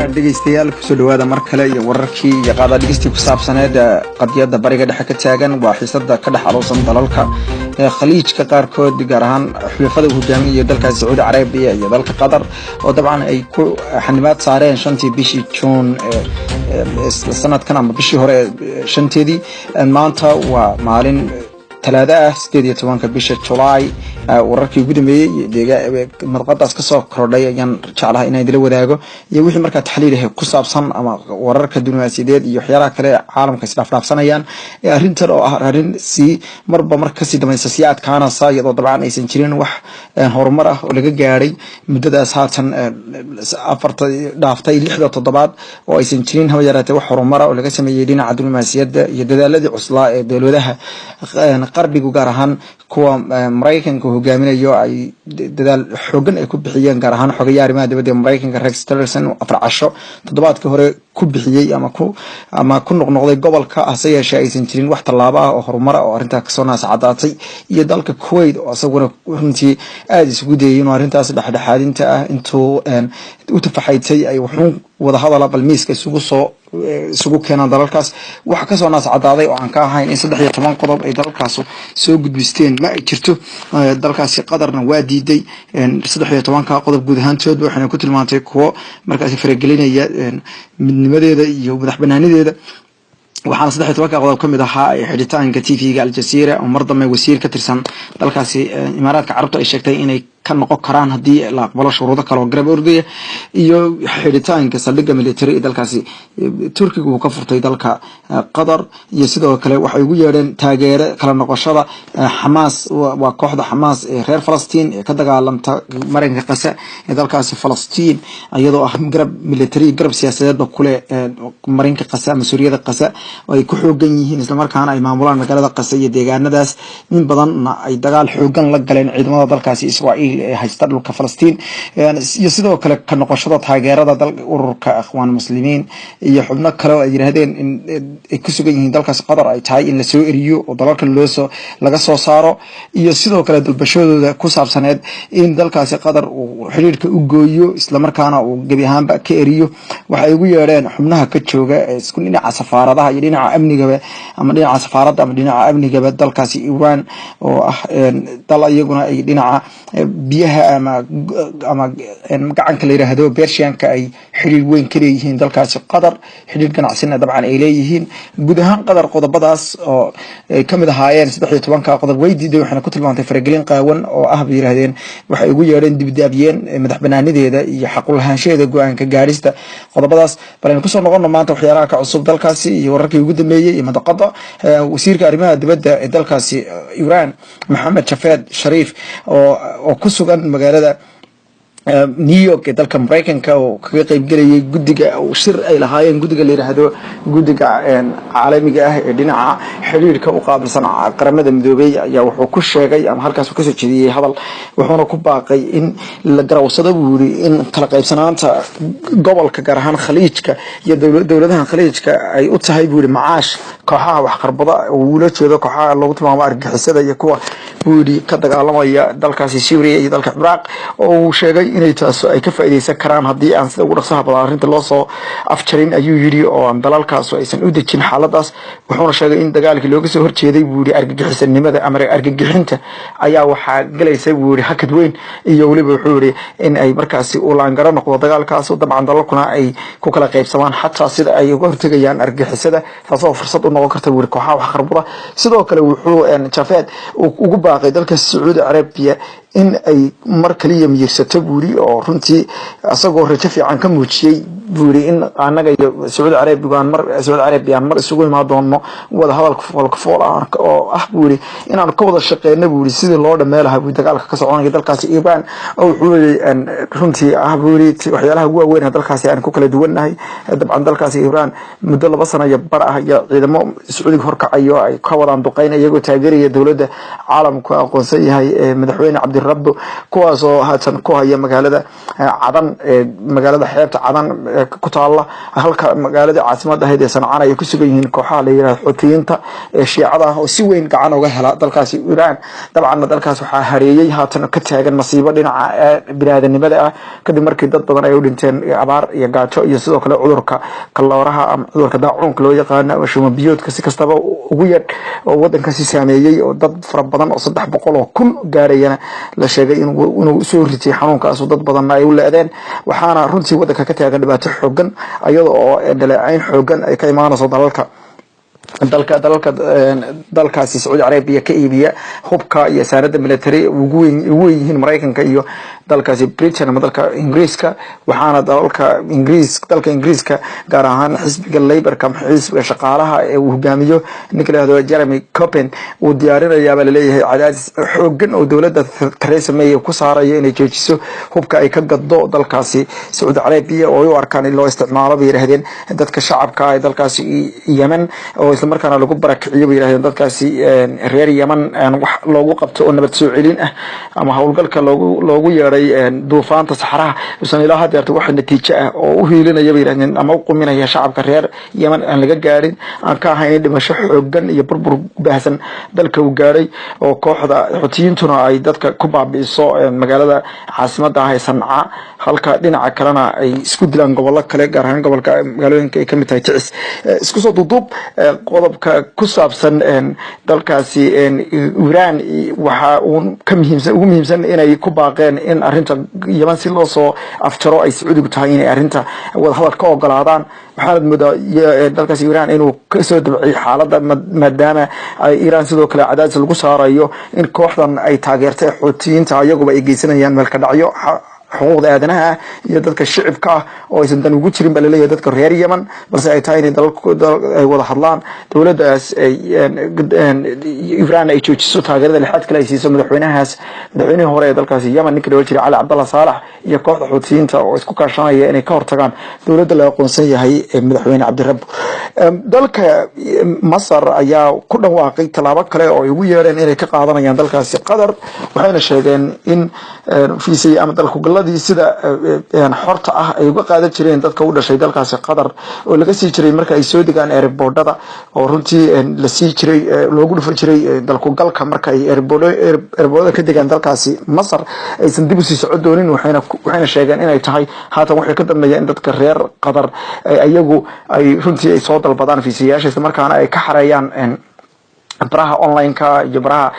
dhegeystayaal ku soo dhawaada mar kale iyo wararkii iyo qaada dhigista ku saabsaneed qadiyada bariga dhexe ka taagan waa xiisada ka dhex aloosan dalalka khaliijka qaarkood gaar ahaan xulafada hogaamiya dalka Sacuudi Carabiya iyo dalka Qatar oo dabcan ay ku xanibaad saareen 5 bishii June sanadkan ama bishii hore 5teedii maanta waa maalin talaada 18 bisha July wararkii ugu dambeeyay madqadaas ka soo kordhay ayaan jeclahay inaan idila wadaago iyo wixii markaa taxliil ah ku saabsan ama wararka dunaasideed iyo waxyaalaha kale caalamka isdhaafsanayaan arrintan oo ah arrin si marba marka si dambaysa siyaadkaana saayado dabcan aysan jirin wax horumar ah oo laga gaaray muddadaas haatan afarta dhaaftay 6 toddobaad oo aysan jirin haba yaraatee wax horumar ah oo laga sameeyay dhinaca dunaasiyada iyo dadaaladii cuslaa ee dawladaha qarbigu gaar ahaan kuwa Mareykanka hogaaminayo ay dadaal xooggan ay ku bixiyeen gaar ahaan xogayaha arrimaha dibadda Mareykanka Rex Tillerson afar casho toddobaadkii hore ku bixiyay ama ku noqnoqday gobolka ase yeeshee aysan jirin wax tallaabo ah oo horumar ah oo arrinta ka soo naascadaatay iyo dalka Kuwait oo asaguna runtii aad isugu dayay inuu arrintaas dhexdhexaadinta ah intuu u tafaxaytay ay wuxuu wada hadal balmiiska isugu keenan dalalkaas wax ka soo naascadaaday oo aan ka ahayn in 13 qodob ay dalalkaas soo gudbisteen ma ay jirto dalkaasi Qatarna waa diiday 13 qodob guud ahaantood waxayna ku tilmaantay kuwa markaas faragelinaya midnimadeeda iyo madaxbanaanideeda waxaana 13 qodob kamid ahaa xidhitaanka TV-ga Al Jazeera oo mar dambe wasiir ka tirsan dalkaasi Imaaraadka Carabta ay sheegtay inay ka noqon karaan hadii la aqbalo shuruudo kale oo garab ordaya iyo xidhitaanka saldhigga military ee dalkaasi Turkiga uu ka furtay dalka Qatar iyo sidoo kale waxay ugu yeedheen taageero kala noqoshada Hamas waa kooxda Hamas ee reer Falastiin ee ka dagaalamta marinka Gaza ee dalkaasi Falastiin iyadoo ah garab military garab siyaasadeed ku leh marinka Gaza Suuriya Gaza ay ku xoogan yihiin isla markaana ay maamulaan magaalada Gaza iyo deegaanadaas in badan ay dagaal xoogan la galeen ciidamada dalkaasi Israa'iil haysta dhulka Falastiin iyo sidoo kale ka noqoshada taageerada dalka ururka Ikhwaan Muslimiin iyo xubno kale oo ay yiraahdeen in ay ku sugan yihiin dalkaas Qatar ay tahay in la soo eriyo oo dalalka laga soo saaro iyo sidoo kale dalbashadooda ku saabsaneed in dalkaasi Qatar uu xiriirka u gooyo isla markaana uu gabi ahaanba ka eriyo waxay ugu yeedheen xubnaha ka jooga isku dhinaca safaaradaha iyo dhinaca amniga ama dhinaca safaaradda ama dhinaca amniga dalkaasi Iran oo ah dal iyaguna ay dhinaca biyaha ama gacanka la yiraahdo Persianka ay xiriir weyn ka leeyihiin dalkaasi Qatar xiriir ganacsiga dabcan ay leeyihiin guud ahaan Qatar qodobadaas oo ay kamid ahaayeen 13 qodob way diiday waxana ku tilmaantay faragelin qaawan oo ah bay yiraahdeen waxay ugu yeedheen dibdaabiyeen madaxbanaanideeda iyo xaq u lahaanshaheeda go'aanka gaarista qodobadaas balan ku soo noqon maanta waxyaalaha ka cusub dalkaasi iyo wararkii ugu dambeeyay ee madaqada wasiirka arrimaha dibadda ee dalkaasi Iran Mohammed Javad Sharif oo ku sugan magaalada New York ee dalka Mareykanka oo kaga qayb galayay guddiga shir ay lahaayeen guddiga la yiraahdo guddiga caalamiga ah ee dhinaca xiriirka u qaabilsan qaramada midoobay ayaa wuxuu ku sheegay ama halkaas uu ka soo jeediyay hadal wuxuuna ku baaqay in la garawsado buuri in kala qaybsanaanta gobolka gaar ahaan khaliijka iyo dawladaha khaliijka ay u tahay buuri macaash kooxaha wax qarbada oo la jeedo kooxaha lagu tilmaamo argagixisada iyo kuwa buuri ka dagaalamaya dalkaasi Syria iyo dalka Iraq oo uu sheegay inay taas ay ka faa'iideysan karaan hadii aan sida ugu dhaqsaha badan arrinta loo soo afjarin ayuu yiri oo aan dalalkaas aysan u dejin xaaladaas wuxuuna sheegay in dagaalkii looga soo horjeeday buuri argagixisanimada ama argagixinta ayaa waxa galeysay buuri hakad weyn iyo waliba wuxuu yiri in ay markaasi u laangaro noqdo dagaalkaas oo dabcan dalalkuna ay ku kala qaybsamaan xataa sida ay uga hortagayaan argagixisada taasoo fursad u noqon karta buuri kooxaha wax qarbada sidoo kale wuxuu Javad ugu baaqay dalka Sacuudi Carabiya in ay mar kaliya miyirsato buuri oo runtii asagoo rajo fiican ka muujiyay buuri in anaga iyo Sacuudi Carabiya mar isugu imaadoono wada hadalka fool oo ah buuri inaan ka wada shaqeeyno buuri sidii loo dhameelahay dagaalka ka soconaya dalkaasi Iran oo wuxuu runtii ah buuri waxyaalaha ugu weyn ee dalkaasi aan ku kala duwanahay dabcan dalkaasi Iran muddo 2 sano iyo bar ah iyo ciidamo Sacuudiga horkacayo ay ka wadaan duqeyn iyagoo taageeraya dawladda caalamku aqoonsan yahay madaxweyne Cabdi Rabbo kuwaas oo haatan ku haya magaalada cadan magaalada xeebta cadan ku taala halka magaalada caasimada ahayd ee Sanaa ay ku sugan yihiin kooxaha la yiraahdo Xuutiyiinta ee Shiicada oo si weyn gacan uga hela dalkaasi Iran dabcan dalkaas waxa hareeyay haatan ka taagan masiibo dhinaca bini'aadanimada ah kadib markii dad badan ay u dhinteen abaar iyo gaajo iyo sidoo kale cudurka kalooraha ama cudurka daacuunka loo yaqaan ama shumo biyoodka si kastaba ugu yar oo wadankaasi saameeyay oo dad fara badan oo 300,000 gaarayana la sheegay inuu soo ritay xanuunkaas dad badan ay u leedeen waxaana runtii wadanka ka taagan dhibaato xooggan iyadoo oo dhaleecayn xooggan ay ka imaanayso dalkaasi Saudi Arabia ka iibiya hubka iyo saarada military ugu weyn Mareykanka iyo dalkaasi Britain ama dalka Ingiriiska waxaana dalka Ingiriiska gaar ahaan xisbiga Labour-ka xisbiga shaqaalaha ee uu hogaamiyo ninka la yiraahdo Jeremy Corbyn uu diyaarinayaa baa leeyahay cadaadis xooggan oo dawladda Theresa May ku saarayo inay joojiso hubka ay ka gaddo dalkaasi Saudi Arabia oo ay u arkaan in loo isticmaalo bay yiraahdeen dadka shacabka ee dalkaasi Yemen oo isla markaana lagu barakiciyo bay yiraahdeen dadkaasi reer Yemen wax loogu qabto oo nabad soo celin ah ama hawlgalka loogu yeeray duufaanta saxaraha usan ilaa hadda wax natiijo ah oo u hiilinaya bay yiraahdeen ama u quminaya shacabka reer Yemen aan laga gaarin aan ka ahayn dhimasho xooggan iyo burbur baahsan dalka uu gaaray oo kooxda Xuutiyiintuna ay dadka ku baabi'iso magaalada caasimada ah ee Sanaa halka dhinaca kalena ay isku dilaan gobollo kale gaar ahaan gobolka magaalooyinka ay kamid tahay Ticis isku soo duubduub qodobka ku saabsan dalkaasi Iran waxa uu ka muhiimsan inay ku baaqeen in arinta Yemen si loo soo aftaro ay Sacuudigu tahay in arinta wada hadal ka ogolaadaan waxaad moodaa dalkaasi Iran inuu ka soo dabcay xaaladda maadaama ay Iran sidoo kale cadaadis lagu saarayo in kooxdan ay taageertay Xuutiyiinta ayaguba ay geysanayaan meel ka dhacyo xuquuqda aadanaha iyo dadka shicibka oo aysan dan ugu jirin baa leeyahay dadka reer Yemen balse ay tahay in dalkooda ay wada hadlaan dawladdaas Iran ay joojiso taageerada lixaad kale ay siiso madaxweynaha hore ee dalkaasi Yemen ninka loo jiray Ali Abdullah Salah iyo kooxda Xuutiyiinta oo isku kaashanaya inay ka hortagaan dawladda la aqoonsan yahay madaxweyne Cabdirabbi dalka Masar ayaa ku dhawaaqay talaabo kale oo ay ugu yeereen inay ka qaadanayaan dalkaasi Qatar waxayna sheegeen in fiisay ama dalku sida xorta ah ay uga qaadan jireen dadka u dhashay dalkaasi Qatar oo laga sii jiray marka ay soo degaan airportada oo runtii la sii jiray loogu dhufan jiray dalku galka marka ay airportada ka degaan dalkaasi Masar aysan dib u sii socod doonin waxayna sheegeen inay tahay haatan waxay ka dambeeyeen dadka reer Qatar ayagu ay runtii ay soo dalbadaan fiisayaasha isla markaana ay ka xareeyaan baraha online-ka iyo baraha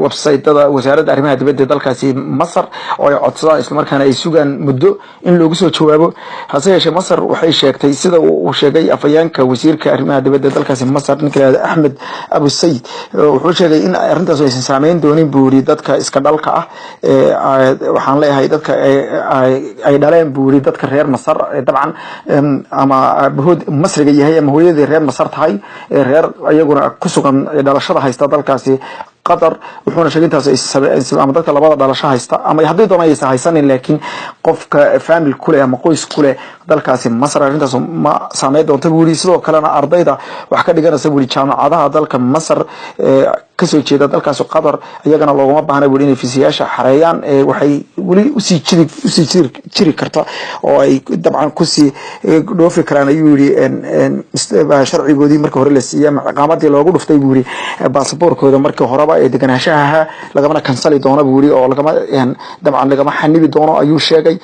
website-da wasaaradda arrimaha dibadda dalkaasi Masar oo ay codsadaan isla markaana ay sugaan muddo in loogu soo jawaabo hase yeeshee Masar waxay sheegtay sida uu sheegay afayeenka wasiirka arrimaha dibadda dalkaasi Masar ninka la yiraahdo Ahmed Abu Said wuxuu sheegay in arrintaas aysan saameyn doonin buuri dadka iska dhalka ah waxaan leeyahay dadka ay dhaleen buuri dadka reer Masar dabcan ama abahood Masriga yahay ama hooyadii reer Masar tahay reer ayaguna ku sugan dhalashada haysta dalkaasi Qatar wuxuuna sheegay intaas ay ama dadka labada dhalasho haysta ama haddii doonay ay haysanin laakiin qofka family kule ama qoys kule dalkaasi Masar arrintaas ma saameyn doonto buuri sidoo kalena ardayda wax ka dhiganaysa buuri jaamacadaha dalka Masar kasoo jeeda dalkaasi Qatar iyagana looguma baahna buuri inay fiisayaasha xareeyaan waxay wali u sii jiri karta oo ay dabcan ku sii dhoofi karaan ayuu yiri sharcigoodii markii hore la siiyay maqaamadii loogu dhuftay buuri baasaboorkooda markii horeba ee deganaanshaha lagama kansali doono buuri oo dabcan lagama xanibi doono ayuu sheegay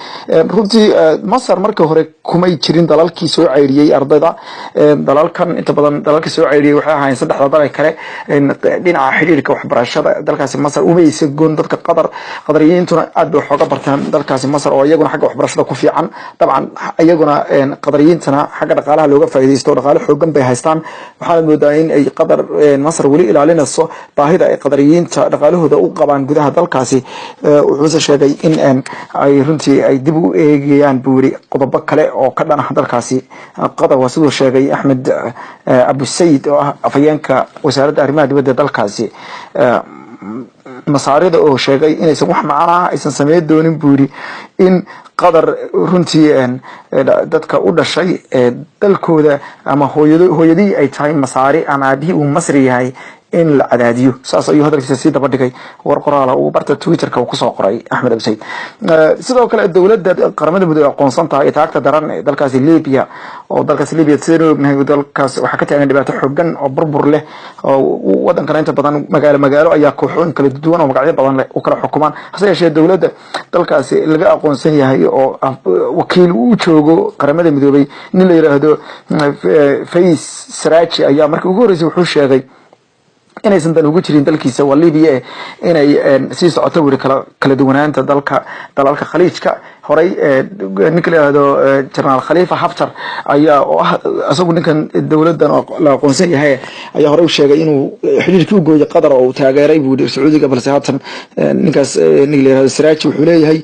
runtii Masar markii hore kumay jirin dalalkii soo ceyriyay ardayda dalalkan inta badan dalalka soo ceyriyay waxay ahaayeen saddexda dalal kale dhinaca xiriirka waxbarashada dalkaasi Masar uma aysan goon dadka Qadariyiintuna aad bay xooga bartaan dalkaasi Masar oo iyaguna xagga waxbarashada ku fiican dabcan iyaguna Qadariyiintana xagga dhaqaalaha looga faa'iideysto dhaqaale xoogan bay haystaan waxaan moodaa in ay Qatar Masar wali ilaalinayso baahida ay Qadariyiinta dhaqaalahooda u qabaan gudaha dalkaasi wuxuu sheegay in ay runtii ay dib u eegayaan buuri qodobo kale oo ka dhan ah dalkaasi Qatar waa sidoo sheegay Ahmed Abu Said oo ah afayeenka wasaaradda arrimaha dibadda dalkaasi masaarida oo sheegay inaysan wax macna aysan sameeyay doonin buuri in Qatar runtii dadka u dhashay dalkooda ama hooyadii ay tahay masaari ama aabihii uu Masri yahay in la cadaadiyo saas ayuu hadalkiisa si daba dhigay war qoraala uu barta Twitter-ka uu ku soo qoray Axmed Absayd sidoo kale dawladda qaramada midoobay aqoonsan tahay taagta daran ee dalkaasi Liibiya oo dalkaasi Liibiya sidoo dalkaas waxa ka taagan dhibaato xooggan oo burbur leh oo wadanka inta badan magaalo ayaa kooxoon kala duwan oo magacyo badan leh u kala xukumaan hase yeeshee dawladda dalkaasi laga aqoonsan yahay oo wakiil uu joogo qaramada midoobay nin la yiraahdo Faiz Saraaji ayaa markii ugu horeysay wuxuu sheegay inaysan dan ugu jirin dalkiisa Liibiya inay sii socoto wari kala duwanaanta dalalka khaliijka horay ninka la yiraahdo General Khalifa Haftar ayaa asagu ninkan dawladdan la aqoonsan yahay ayaa horay u sheegay inuu xiriirkii u gooyay Qatar oo taageeray buudi Sacuudiga balse haatan ninkaas ninka la yiraahdo Saraaji wuxuu leeyahay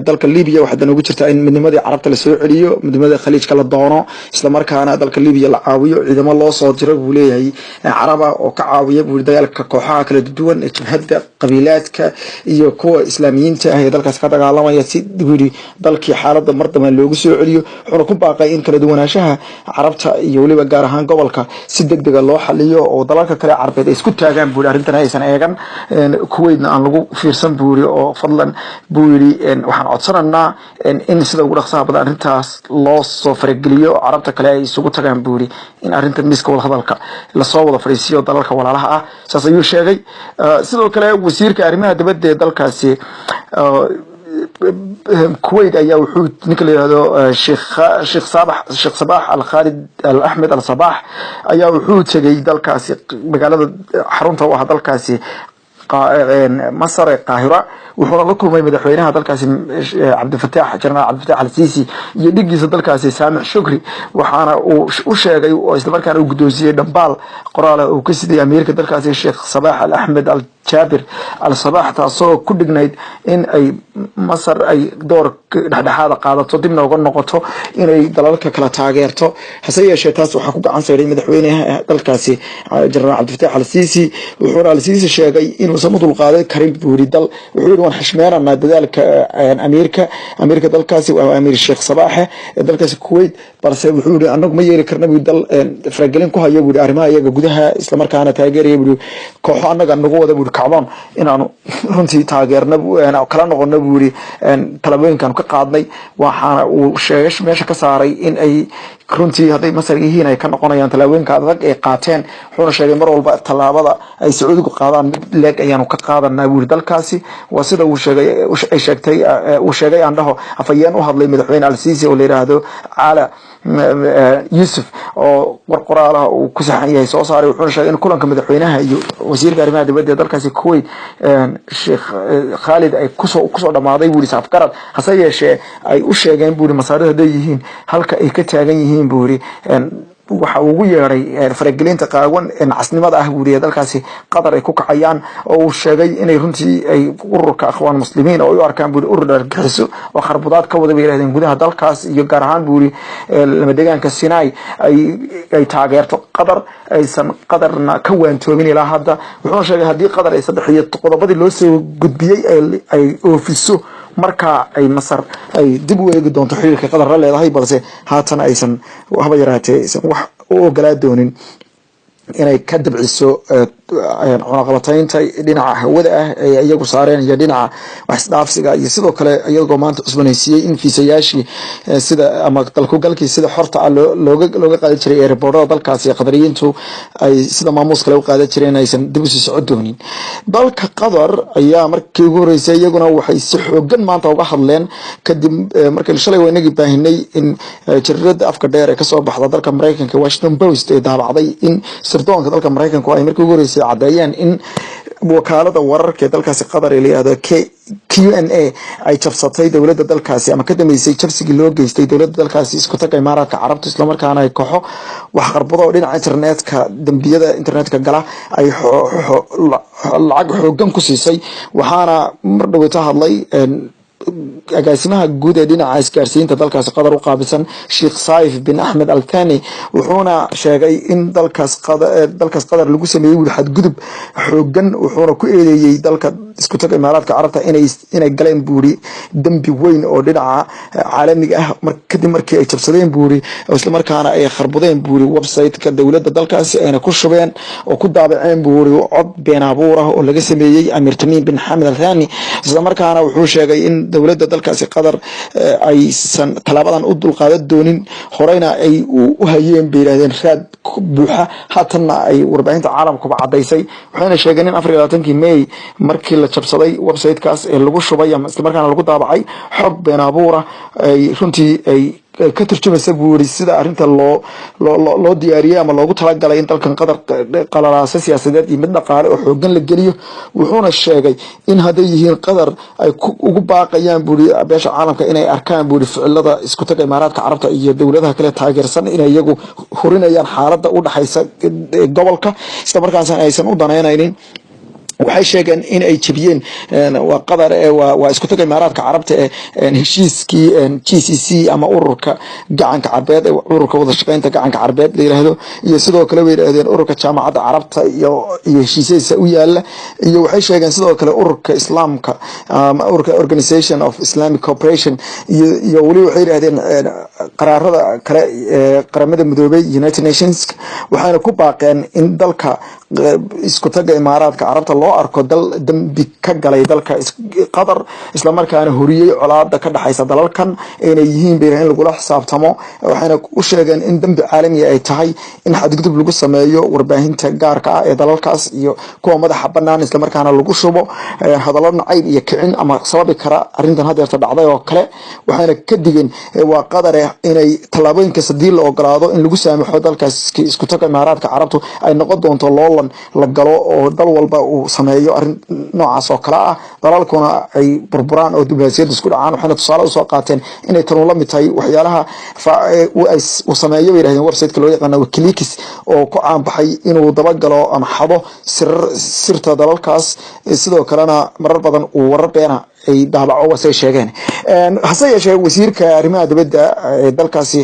dalka Liibiya waxa dan ugu jirta in midnimadii Carabta la soo celiyo midnimadii khaliijka la doono isla markaana dalka Liibiya la caawiyo ciidamo loo soo diro buu leeyahay Caraba oo ka caawiya dagaalka kooxaha kala duwan ee jabhadda qabiilaadka iyo kuwa islaamiyiinta ah ee dalkaas ka dagaalamaya si dibiri dalkii xaaladda mardama loogu soo celiyo wuxuu ku baaqay in kala duwanaanshaha Carabta iyo waliba gaar ahaan gobolka si degdeg ah loo xaliyo oo dalalka kale Carabeed ay isku taagaan buuri arrintan aysan eegan Kuwaitna aan lagu fiirsan buuri oo fadlan buuri waxaan codsanaynaa in sida ugu dhaqsaha badan arrintaas loo soo farageliyo Carabta kale ay isugu tagaan buuri in arrintan miiska wada hadalka la soo wada fariisiyo dalalka walaalaha ah saas ayuu sheegay sidoo kale wasiirka arrimaha dibadda ee dalkaasi Kuwait ayaa wuxuu ninka la yiraahdo Sheikh Sabah Al-Khalid Al-Ahmed Al-Sabah ayaa wuxuu tagay dalkaasi magaalada xarunta u ah dalkaasi Masar Qaahira wuxuu la kulmay madaxweynaha dalkaasi General Abdel Fattah Al-Sisi iyo dhigiisa dalkaasi Samih Shukri waxaana uu u sheegay oo isla markaana uu gudoonsiyay dhambaal qoraal uu ka siday Ameerika dalkaasi Sheikh Sabah Al-Ahmed Al-Jabir Al-Sabah taasoo ku dhignayd in ay Masar ay door dhexdhexaad qaadato dibna uga noqoto inay dalalka kala taageerto hase yeeshee taas waxa ku gacan sayray madaxweynaha dalkaasi General Abdel Fattah Al-Sisi wuxuu Al-Sisi sheegay inuu samudul qaaday karin buuri dal wuxuu حشمينا دذلك أمريكا دلكاسي وأمير الشيخ صباح دلكاسي الكويت بس وحول أنك ما يري كرنا بيدل فرجلين كوها يبود أرماء يجودها إسلام كان تاجر يبود كوها أنك النقوة ده بود كعبان إن أنا رنتي تاجر نبو أنا كلام نقول نبوري طلبين كانوا كقاضي وحنا وشيش ماشي كساري إن أي runtii haday Masar yihiin ay ka noqonayaan talaabooyinka adag ee qaateen wuxuu sheegay mar walba talaabada ay Sacuudigu qaadaan leeg ayaanu ka qaadanaa buur dalkaasi waa sida uu sheegay andaho afayeen u hadlay madaxweyne Al-Sisi oo leeyahay ala Yusuf oo war qoraalaha uu ku saxan yahay soo saaray wuxuu sheegay in kulanka madaxweynaha iyo wasiirka arrimaha dibadda dalkaasi Kuwait Sheikh Khalid ay ku soo dhamaaday buur safgarad hase yeeshee ay u sheegeen buur masaarida yihiin halka ay ka taagan yihiin buuri waxa ugu yeeray faragelinta qaawan in casnimada ah buuriya dalkaasi Qatar ay ku kacayaan oo uu sheegay inay runtii ay ururka akhwaan muslimiin oo u arkaan buuri urur argagixiso oo kharbudaad ka wada weerareen gudaha dalkaas iyo gaar ahaan buuri lama deegaanka Sinai ay taageerto Qatar aysan Qatarna ka waantoomin ilaa hadda wuxuu sheegay hadii Qatar ay saddex iyo qodobadii loo soo gudbiyay ay oofiso marka ay Masar ay dib u eegi doonto xiriirka Qatar leedahay balse haatan aysan waxba yaraatay wax oo ogolaa doonin inay ka dabciso cunaqabataynta dhinaca hawada ah ee iyagu saareen iyo dhinaca wax dhaafsiga iyo sidoo kale iyagoo maanta cusboonaysiiyay in fiisayaashii sida ama dalku galkii sida xorta looga qaadi jiray airportada dalkaasi Qadariyiintu ay sida maamuus kale u qaadi jireen aysan dib u sii socod doonin dalka Qatar ayaa markii ugu horeysay iyaguna waxay si xooggan maanta uga hadleen kadib markii shalay weynagii baahinay in jaridda afka dheer ee ka soo baxda dalka Mareykanka Washington Post ee daabacday in sirdoonka dalka Mareykanka ay markii ugu horeysay cadeeyeen in wakaalada wararka ee dalkaasi Qatar ee leeyahay QNA ay jabsatay dawladda dalkaasi ama ka dambeysay jabsigii loo geystay dawladda dalkaasi isku tag Imaaraadka Carabta isla markaana ay kooxo wax qarbado dhinaca internetka dambiyada internetka gala ay lacag xoogan ku siisay waxaana mar dhaweeta hadlay agaasimaha guud ee dhinaca isgaarsiinta dalkaasi qatar u qaabilsan Sheikh Saif bin Ahmed Al Thani wuxuuna sheegay in dalkaas qatar lagu sameeyay xadgudub xoogan wuxuuna ku eedeeyay dalka isku tag Imaaraadka Carabta inay galeen buuri dambi weyn oo dhinaca caalamiga ah kadib markii ay jabsadeen buuri isla markaana ay kharbudeen buuri website-ka dawladda dalkaasi ayna ku shubeen oo ku daabaceen buuri cod been abuur ah oo laga sameeyay Amir Tamim bin Hamad Al Thani isla markaana wuxuu sheegay in dawladda dalkaasi qatar aysan talaabadan u dulqaadan doonin horeyna ay u hayeen beeladeen raad buuxa haatana ay warbaahinta caalamku cadeysay waxayna sheegeen in 24 May markii la jabsaday website-kaas ee lagu shubay ama isla markaana lagu daabacay xog been abuur ah ay runtii ay ka turjumaysa buuri sida arinta loo diyaariyay ama loogu talagalay in dalkan qatar qalalaasa siyaasadeed iyo mid dhaqaale oo xoogan la geliyo wuxuuna sheegay in haday yihiin qatar ay ugu baaqayaan buuri beesha caalamka inay arkaan buuri ficilada isku tag Imaaraadka Carabta iyo dawladaha kale taageersan inay iyagu horinayaan xaaladda u dhaxaysa gobolka isla markaana aysan u daneynaynin waxay sheegeen in ay jabiyeen waa qatar waa isku tag Imaaraadka Carabta heshiiskii GCC ama ururka gacanka carbeed ururka wada shaqeynta gacanka carbeed la yiraahdo iyo sidoo kale way yiraahdeen ururka jaamacadda Carabta iyo heshiisyada u yaala iyo waxay sheegeen sidoo kale ururka Islaamka ururka Organization of Islamic Cooperation iyo wali waxay yiraahdeen qaraarada kale qaramada midoobay United Nations waxaana ku baaqeen in dalka isku tag Imaaraadka Carabta loo arko dal dambi ka galay dalka qatar isla markaana horiyay colaada ka dhaxaysa dalalkan inay yihiin beerahan lagu la xisaabtamo waxayna u sheegeen in dambi caalami ay tahay in xadgudub lagu sameeyo warbaahinta gaarka ah ee dalalkaas iyo kuwa madaxa banaan isla markaana lagu shubo hadallo nacayb iyo kicin ama sababi kara arintan hadeerta dhacday oo kale waxayna ka digeen waa qatar inay talaabooyinka sadii la ogolaado in lagu saamaxo dalkaas isku tag Imaaraadka Carabtu ay noqon doonto loolan la galo oo dal walba uu sameeyo arin noocaas oo kala ah dalalkuna ay burburaan oo diblomaasiyad isku dhacaan waxayna tusaale u soo qaateen inay tan la mid tahay waxyaalaha uu sameeyo yiraahdeen website-ka loo yaqaan Wikileaks oo ku caan baxay inuu daba galo ama xado sirta dalalkaas sidoo kalena marar badan uu warar beena ay daabaco wasay sheegeen hase yeeshee wasiirka arrimaha dibadda ee dalkaasi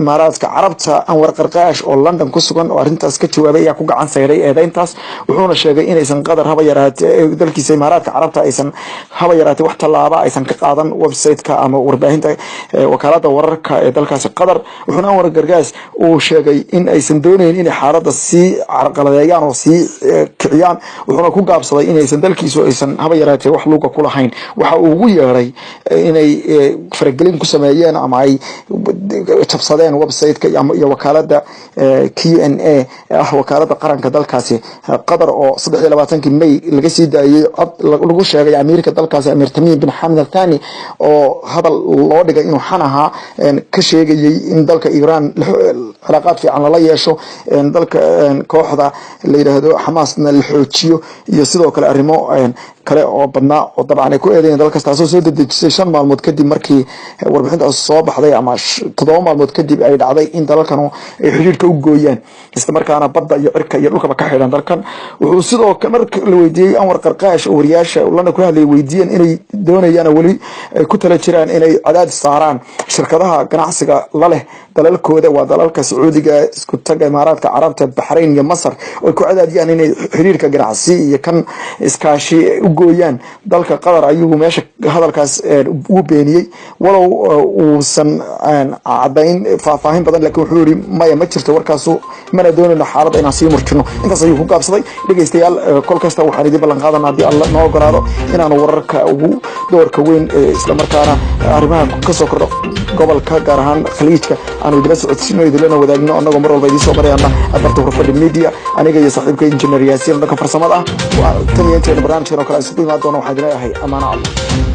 Imaaraadka Carabta Anwar Qarqaash oo London ku sugan oo arintaas ka jawaabay ayaa ku gacan sayray eedayntaas wuxuuna sheegay inaysan qatar haba yaraatee dalkiisa Imaaraadka Carabta aysan haba yaraatee wax talaaba aysan ka qaadan website-ka ama warbaahinta wakaaladda wararka ee dalkaasi qatar wuxuuna Anwar Qarqaash uu sheegay in aysan doonaynin in xaaladda si carqaladeeyaan oo si kiciyaan wuxuuna ku gaabsaday inaysan dalkiisu aysan haba yaraatee wax luuga ku lahayn waxa uu ugu yeeray inay faragelin ku sameeyeen ama ay jabsadeen website-ka iyo wakaaladda QNA wakaaladda qaranka dalkaasi qatar oo 23 May laga sii daayay cod lagu sheegay amiirka dalkaasi Amir Tamim bin Hamad Al Thani oo hadal loo dhigay inuu xanaha ka sheegayay in dalka Iran cilaaqaad fiican la yeesho dalka kooxda la yiraahdo Hamasna la xoojiyo iyo sidoo kale arrimo kale oo badnaa oo dabcan ay ku eedeeyeen dalka taasoo soo dedejisay 5 maalmood kadib markii warbixinta soo baxday ama 7 maalmood kadib ay dhacday in dalalkan ay xiriirka u gooyaan isla markaana badda iyo cirka iyo dhulka ka xidhan dalkan wuxuu sidoo kale markii la weydiiyay Anwar Qarqaash oo wariyaasha London ku hadlay weydiiyeen inay doonayaan wali ay ku tala jiraan inay cadaadis saaraan shirkadaha ganacsiga la leh dalalkooda waa dalalka Sacuudiga isku tag Imaaraadka Carabta Bahrain iyo Masar oo ku cadaadiyaan inay xiriirka ganacsi iyo kan iskaashi u gooyaan dalka qatar ayuu meesha hadalkaas uu beeniyay walow uusan cadayn faahfaahin badan laakiin wuxuu yiri ma jirto warkaas mana doonayno xaalad inaan sii murjino intaas ayuu ku gaabsaday dhageystayaal kol kasta waxaan idin ballan qaadanaa hadii Allah noo ogolaado inaan wararka ugu doorka weyn isla markaana arrimaha ka soo kordho gobolka gaar ahaan khaliijka aanu idila socodsiino idilana wadaagno anagoo mar walba idin soo barayna abarta hurfada media aniga iyo saaxiibka engineer Yaasiin dhanka farsamada tan iyo inta barnaamijkan oo kale isku imaan doona waxaan idin leeyahay amaana Allah